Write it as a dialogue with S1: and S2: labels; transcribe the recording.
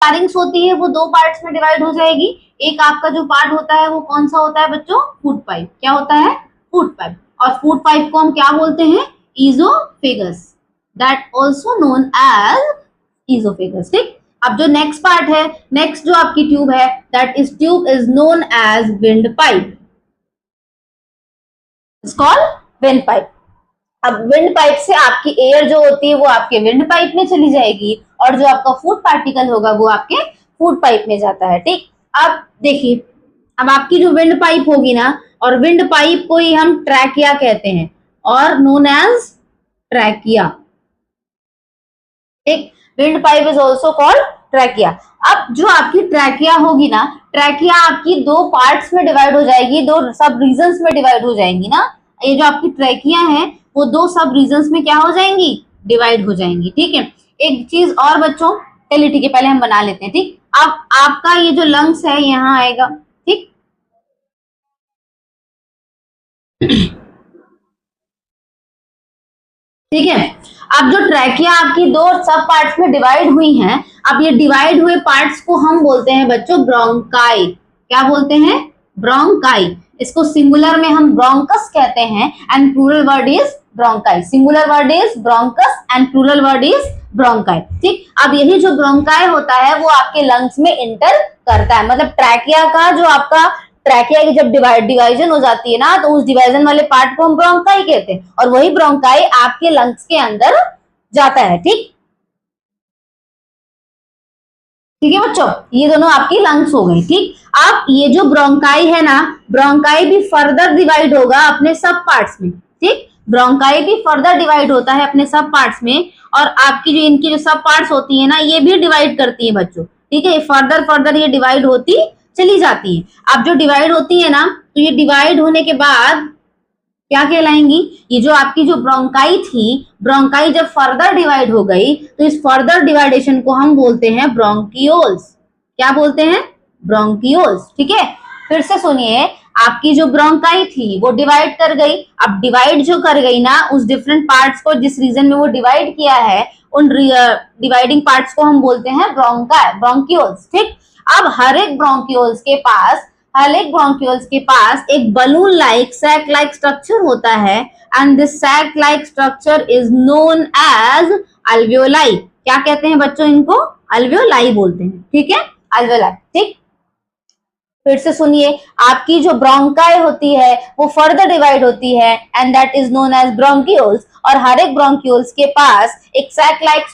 S1: Larynx होती है वो दो पार्ट्स में डिवाइड हो जाएगी। एक आपका जो पार्ट होता है वो कौन सा होता है बच्चों? Food pipe. क्या होता है? Food pipe. और फूड पाइप को हम क्या बोलते हैं? ईजोफेगस, दैट ऑल्सो नोन एज ईजोफेगस। ठीक, अब जो नेक्स्ट पार्ट है, नेक्स्ट जो आपकी ट्यूब है, that is tube is known as windpipe, it's called windpipe. अब विंड पाइप से आपकी एयर जो होती है वो आपके विंड पाइप में चली जाएगी और जो आपका फूड पार्टिकल होगा वो आपके फूड पाइप में जाता है। ठीक, अब देखिए, अब आपकी जो विंड पाइप होगी ना, और विंड पाइप को ही हम ट्रैकिया कहते हैं और नोन एज ट्रैकिया। ठीक, wind pipe is also called trachea. अब जो आपकी ट्रैकिया होगी ना, ट्रैकिया आपकी दो पार्ट्स में डिवाइड हो जाएगी, दो सब रीजन्स में डिवाइड हो जाएंगी ना। ये जो आपकी ट्रैकिया है वो दो सब रीजन्स में क्या हो जाएंगी? डिवाइड हो जाएंगी। ठीक है, एक चीज और बच्चों, चलिए ठीक है, पहले हम बना लेते हैं। ठीक, अब आपका ये जो लंग्स है यहाँ आएगा। ठीक ठीक है, अब जो ट्रैकिया आपकी दो सब पार्ट्स में डिवाइड हुई हैं, अब ये डिवाइड हुए पार्ट्स को हम बोलते हैं बच्चों ब्रोंकाई। क्या बोलते हैं? ब्रोंकाई। इसको सिंगुलर में हम ब्रोंकस कहते हैं and plural word is bronchi. Singular word is bronchus and plural word is bronchi. ठीक, अब यही जो ब्रोंकाई होता है वो आपके लंग्स में इंटर करता है। मतलब ट्रैकिया का जो आपका ट्रैकिया की जब डिवाइजन हो जाती है ना, तो उस डिवाइजन वाले पार्ट को हम ब्रोंकाई कहते हैं और वही ब्रोंकाई आपके लंग्स के अंदर जाता है। ठीक ठीक है बच्चों, ये दोनों आपकी लंग्स हो गई। ठीक, अब ये जो ब्रोंकाई है ना, ब्रोंकाई भी फर्दर डिवाइड होगा अपने सब पार्ट्स में। ठीक, ब्रोंकाई भी फर्दर डिवाइड होता है अपने सब पार्ट्स में, और आपकी जो इनकी जो सब पार्ट्स होती है ना, ये भी डिवाइड करती है बच्चों। ठीक है, फर्दर फर्दर ये डिवाइड होती चली जाती है। अब जो डिवाइड होती है ना, तो ये डिवाइड होने के बाद क्या कहलाएंगी? ये जो आपकी जो ब्रोंकाई थी, ब्रोंकाई जब फर्दर डिवाइड हो गई तो इस फर्दर डिवाइडेशन को हम बोलते हैं ब्रोंकियोल्स। क्या बोलते हैं? ब्रोंकियोल्स। ठीक है, फिर से सुनिए, आपकी जो ब्रोंकाई थी वो डिवाइड कर गई। अब डिवाइड जो कर गई ना, उस डिफरेंट पार्ट्स को जिस रीजन में वो डिवाइड किया है, उन डिवाइडिंग पार्ट्स को हम बोलते हैं ब्रोंकियोल्स। ठीक, अब हर एक ब्रोंकियोल्स के पास एक balloon like sac like structure होता है and this sac like structure is known as alveoli. क्या कहते हैं बच्चों? इनको अल्वियोलाई बोलते हैं। ठीक है, अल्वियोलाई। ठीक, फिर से सुनिए, आपकी जो ब्रोंकाई होती है वो फर्दर डिवाइड होती है and that is known as bronchioles, और हर एक ब्रोंकियोल्स के पास एक सैक लाइक